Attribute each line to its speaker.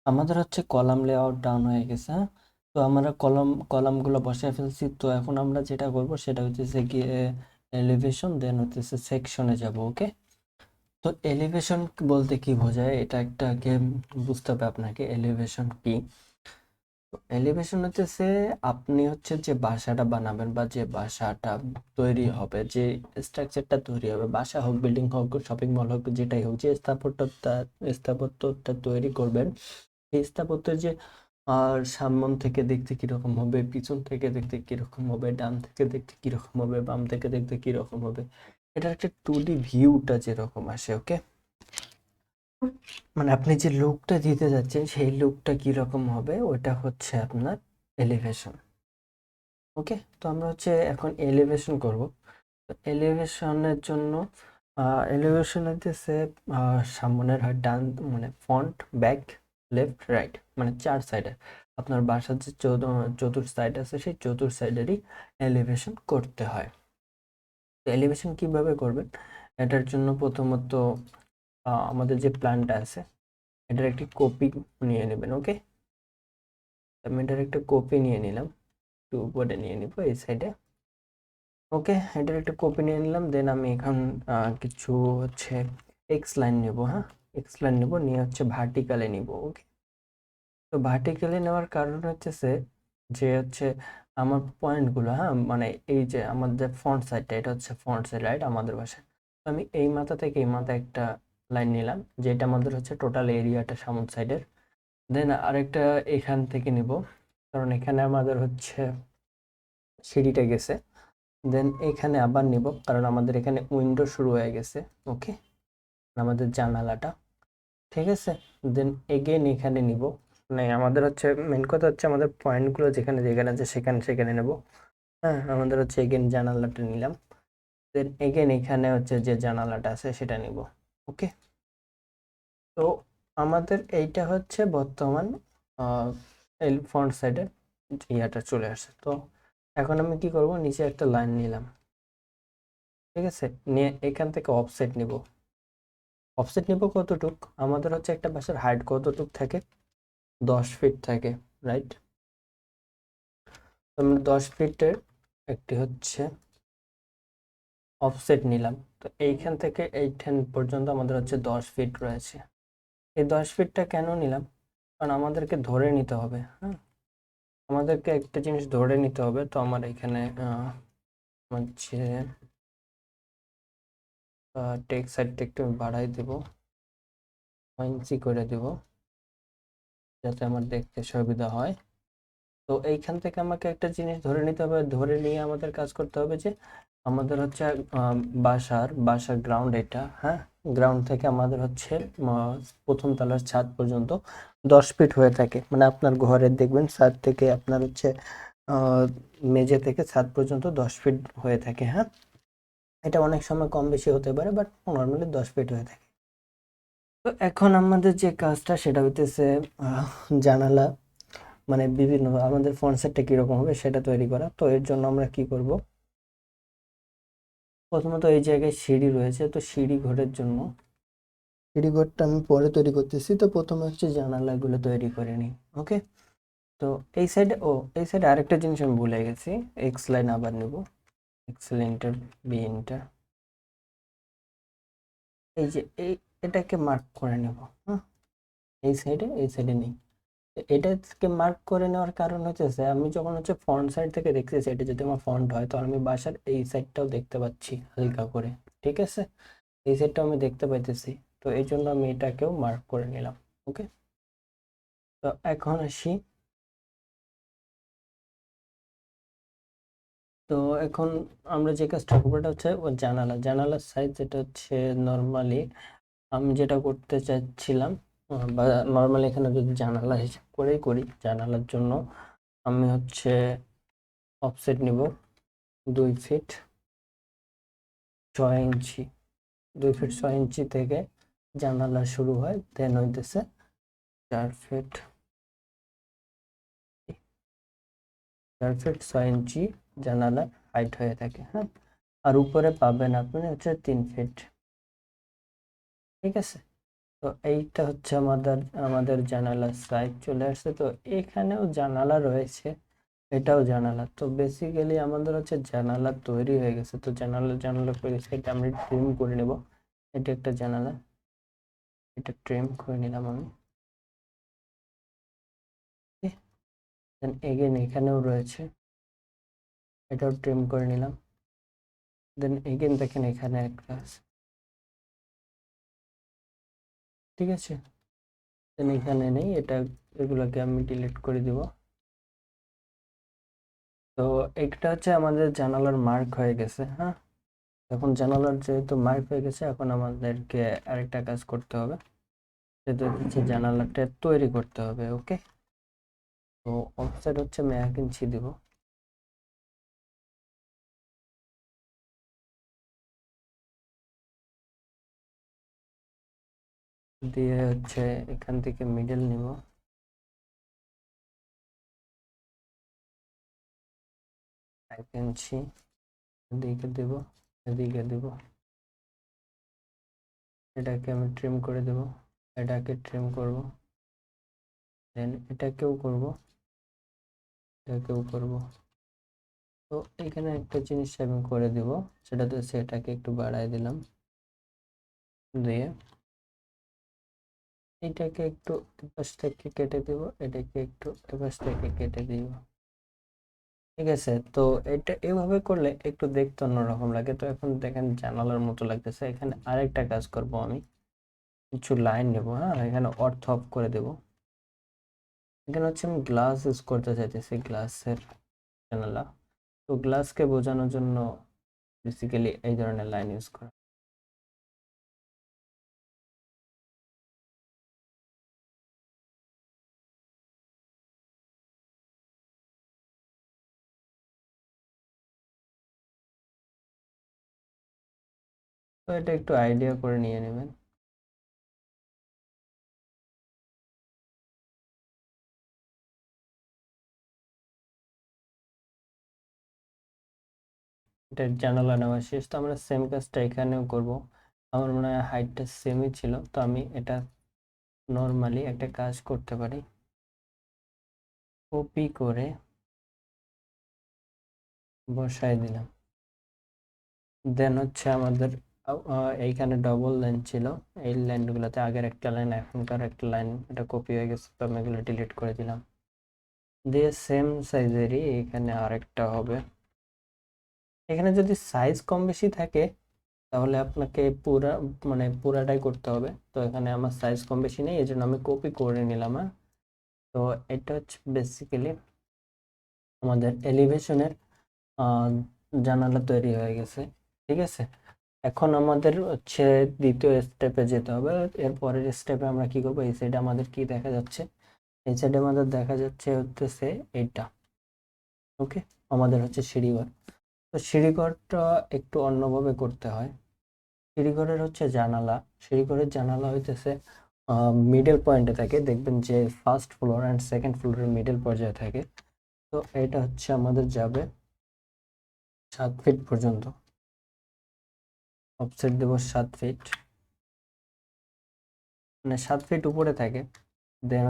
Speaker 1: আমাদের হচ্ছে column layout down হয়ে গেছে, হ্যাঁ। তো আমরা কলামগুলো বসায় ফেলছি। তো এখন আমরা যেটা করব সেটা হচ্ছে গিয়ে এলিভেশন, দেন হচ্ছে সেকশনে যাব। ওকে, তো এলিভেশন বলতে কি বোঝায় এটা একটা গেম বুঝতে হবে আপনাকে। এলিভেশন কি? এলিভেশন হচ্ছে আপনি হচ্ছে যে বাসাটা বানাবেন বা যে বাসাটা তৈরি হবে, যে স্ট্রাকচারটা তৈরি হবে, বাসা হোক, বিল্ডিং হোক, শপিং মল হোক, যেটাই হোক, যে স্থাপত্যটা তৈরি করবেন, এই স্থাপত্যের যে সামন থেকে দেখতে কিরকম হবে, পিছন থেকে দেখতে কিরকম হবে, ডান থেকে দেখতে কিরকম হবে, বাম থেকে দেখতে কিরকম হবে, এটার একটা 2D ভিউটা যেরকম আসে। ওকে, মানে আপনি যে লুকটা দিতে যাচ্ছেন সেই লুকটা কিরকম হবে ওটা হচ্ছে আপনার এলিভেশন। ওকে, তো আমরা হচ্ছে এখন এলিভেশন করব। তো এলিভেশনের জন্য এলিভেশন হচ্ছে সামনের হয় ডান, মানে ফ্রন্ট, ব্যাক, লেফট, রাইট, মানে 4 সাইডে আপনার বাসার যে চতুর সাইড আছে সেই চতুর সাইডেরই এলিভেশন করতে হয়। তো এলিভেশন কিভাবে করবেন, এটার জন্য প্রথমত আমাদের যে প্ল্যানটা আছে এটার একটি কপি নিয়ে নেবেন। ওকে, আমি এটার একটা কপি নিয়ে নিলাম, একটু উপরে নিয়ে নিব এই সাইডে। ওকে, এটার একটা কপি নিয়ে নিলাম। দেন আমি এখন কিছু হচ্ছে এক্স লাইন নেব। হ্যাঁ, এক্স লাইন নেব, নিয়ে হচ্ছে ভার্টিক্যালে নিব। ওকে, তো ভার্টিক্যালে নেওয়ার কারণ হচ্ছে যে হচ্ছে আমার পয়েন্টগুলো, হ্যাঁ, মানে এই যে আমাদের ফ্রন্ট সাইডটা, এটা হচ্ছে ফ্রন্ট সাইড, রাইট, আমাদের বাসায়। তো আমি এই মাথা থেকে এই মাথা একটা লাইন নিলাম, যেটা আমাদের হচ্ছে টোটাল এরিয়াটা সামন সাইডের। দেন আরেকটা এখান থেকে নিব, কারণ এখানে আমাদের হচ্ছে সিঁড়িটা গেছে। দেন এখানে আবার নিব, কারণ আমাদের এখানে উইন্ডো শুরু হয়ে গেছে। ওকে, আমাদের জানালাটা, ঠিক আছে। দেন এগেন এখানে নিব, মানে আমাদের হচ্ছে মেন কথা হচ্ছে আমাদের পয়েন্টগুলো যেখানে যেখানে আছে সেখানে সেখানে নেব। হ্যাঁ, আমাদের হচ্ছে এগেন জানালাটা নিলাম। দেন এগেন এখানে হচ্ছে যে জানালাটা আছে সেটা নিব। ওকে, তো আমাদের এইটা হচ্ছে বর্তমান এই ফ্রন্ট সাইডের ইয়াটা চলে আসে। তো এখন আমি কি করব, নিচে একটা লাইন নিলাম, ঠিক আছে, নিয়ে এখান থেকে অফসেট নিব। অফসেট নিব কতটুক, আমাদের হচ্ছে একটা বাসার হাইট কতটুক থাকে, 10 ফিট থাকে, রাইট। তো আমরা 10 ফিটের একটি হচ্ছে অফসেট নিলাম। তো এইখান থেকে এইখান পর্যন্ত আমাদের হচ্ছে 10 ফিট রয়েছে। এই 10 ফিটটা কেন নিলাম, কারণ আমাদেরকে ধরে নিতে হবে। হ্যাঁ, আমাদেরকে একটা জিনিস ধরে নিতে হবে। তো আমার এখানে হচ্ছে টেক সাইডটা একটু বাড়াই দেব, 9 ইঞ্চি করে দেব, যাতে আমার দেখতে সুবিধা হয়। তো এইখান থেকে আমাকে একটা জিনিস ধরে নিতে হবে, ধরে নিয়ে আমাদের কাজ করতে হবে যে আমাদের হচ্ছে বাসার গ্রাউন্ড এটা, হ্যাঁ, গ্রাউন্ড থেকে আমাদের হচ্ছে প্রথম তলার ছাদ পর্যন্ত 10 ফিট হয়ে থাকে। মানে আপনার ঘরের দেখবেন ছাদ থেকে আপনার হচ্ছে আহ, মেঝে থেকে ছাদ পর্যন্ত 10 ফিট হয়ে থাকে। হ্যাঁ, এটা অনেক সময় কম বেশি হতে পারে, বাট নর্মালি 10 ফিট হয়ে থাকে। তো এখন আমাদের যে কাজটা সেটা হইতেছে আহ, জানালা, মানে বিভিন্ন আমাদের ফ্রন্ট সাইডটা কিরকম হবে সেটা তৈরি করা। তো এর জন্য আমরা কি করব, প্রথমত এই জায়গায় সিঁড়ি রয়েছে, তো সিঁড়ি ঘরের জন্য সিঁড়ি ঘরটা আমি পরে তৈরি করতেছি। তো প্রথমে হচ্ছে জানালাগুলো তৈরি করে নিই। ওকে, তো এই সাইডে এই সাইডে আরেকটা জিনিস আমি ভুলে গেছি, এক্স লাইন আবার নেব, এক্স লাইনটার বি ইন্টার, এই যে এটাকে মার্ক করে নেব। হ্যাঁ, এই সাইডে নেই। এটাকে মার্ক করে নেওয়ার কারণ হচ্ছে আমি যখন হচ্ছে ফ্রন্ট সাইড থেকে দেখতেছি, এটা যদি আমার ফ্রন্ট হয় তো আমি বাসার এই সাইডটাও দেখতে পাচ্ছি হালকা করে, ঠিক আছে, এই সাইডটাও আমি দেখতে পাইতেছি। তো এই জন্য আমি এটাকেও মার্ক করে নিলাম। ওকে, তো এখন আসি, তো এখন আমরা যে কাজটা করবো এটা হচ্ছে ও জানালার সাইজ, যেটা হচ্ছে নর্মালি আমি যেটা করতে চাচ্ছিলাম, বা নর্মালি এখানে যদি জানালা হিসাব করেই করি, জানালার জন্য আমি হচ্ছে অফসেট নিব 2 ফিট 6 ইঞ্চি। 2 ফিট 6 ইঞ্চি থেকে জানালা শুরু হয়, দেন হইতেছে 4 ফিট 4 ফিট 6 ইঞ্চি জানালার হাইট হয়ে থাকে। হ্যাঁ, আর উপরে পাবেন আপনি হচ্ছে 3 ফিট, ঠিক আছে। তো এইটা হচ্ছে আমাদের জানালার সাইজ চলে আসছে। তো এখানেও জানালা রয়েছে, এটাও জানালা। তো বেসিক্যালি আমাদের হচ্ছে জানালা তৈরি হয়ে গেছে। তো জানালা করে এটা আমরা ট্রিম করে নেব। এটা একটা জানালা, এটা ট্রিম করে নিলাম আমি। দেন এগেন এখানেও রয়েছে, এটাও ট্রিম করে নিলাম। দেন এগেন দেখেন এখানে একটা আছে, ঠিক আছে। দেন এখানে নেই, এগুলোকে আমি ডিলিট করে দিব। তো এটা হচ্ছে আমাদের জানালার মার্ক হয়ে গেছে। হ্যাঁ, এখন জানালার যেহেতু মার্ক হয়ে গেছে, এখন আমাদেরকে আরেকটা কাজ করতে হবে, সেটা হচ্ছে জানালাটা তৈরি করতে হবে। ওকে, তো অফসেট হচ্ছে আমি 1 ইঞ্চি দিব। দিয়ে হচ্ছে এখান থেকে মিডল নিব, 1 ইঞ্চি এদিকে দেব, এদিকে দেব। এটাকে আমি ট্রিম করে দেব, এটাকে ট্রিম করব, দেন এটাকেও করব, এটাকেও করব। তো এখানে একটা জিনিস আমি করে দিব, সেটা তো সেটাকে একটু বাড়াই দিলাম, দিয়ে এটাকে একটু এপাশ থেকে কেটে দিব, এটাকে একটু এপাশ থেকে কেটে দিব। ঠিক আছে, তো এটা এভাবে করলে একটু দেখতে অন্যরকম লাগে। তো এখন দেখেন জানালার মতো লাগতেছে। এখানে আরেকটা কাজ করব, আমি কিছু লাইন নেব। হ্যাঁ, এখানে অর্থ অফ করে দেব। এখানে হচ্ছে আমি গ্লাস ইউজ করতে চাইতেছি, গ্লাসের জানালা। তো গ্লাসকে বোঝানোর জন্য বেসিক্যালি এই ধরনের লাইন ইউজ করা। তো এটা একটু আইডিয়া করে নিয়ে নেবেন। এটা জানালা নেওয়া শেষ। তো আমরা সেম কাজটা এখানেও করব। আমার মনে হয় হাইটটা সেমই ছিল, তো আমি এটা নর্মালি একটা কাজ করতে পারি, কপি করে বসাই দিলাম। দেন হচ্ছে আমাদের এইখানে ডবল লাইন ছিল, এই লাইনগুলোতে আগের একটা লাইন এখনকার একটা লাইন, এটা কপি হয়ে গেছে, তো আমি এগুলো ডিলিট করে দিলাম। দিয়ে সেম সাইজেরই এখানে আরেকটা হবে। এখানে যদি সাইজ কম বেশি থাকে, তাহলে আপনাকে পুরাটাই করতে হবে। তো এখানে আমার সাইজ কম বেশি নেই, এই জন্য আমি কপি করে নিলাম। হ্যাঁ, তো এটা হচ্ছে বেসিক্যালি আমাদের এলিভেশনের জানালা তৈরি হয়ে গেছে। ঠিক আছে, এখন আমাদের হচ্ছে দ্বিতীয় স্টেপে যেতে হবে। এর পরের স্টেপে আমরা কি করবো, এই সাইডে আমাদের কি দেখা যাচ্ছে, এই সাইডে আমাদের দেখা যাচ্ছে হচ্ছে এইটা। ওকে, আমাদের হচ্ছে সিঁড়িঘর। তো সিঁড়িঘরটা একটু অন্যভাবে করতে হয়। সিঁড়িঘরের হচ্ছে জানালা, সিঁড়িঘরের জানালা হইতেছে মিডল পয়েন্টে থাকে। দেখবেন যে ফার্স্ট ফ্লোর অ্যান্ড সেকেন্ড ফ্লোরের মিডল পর্যায়ে থাকে। তো এটা হচ্ছে আমাদের যাবে 7 ফিট পর্যন্ত, অফসেট দেব 7 ফিট, মানে 7 ফিট উপরে থাকে। দেন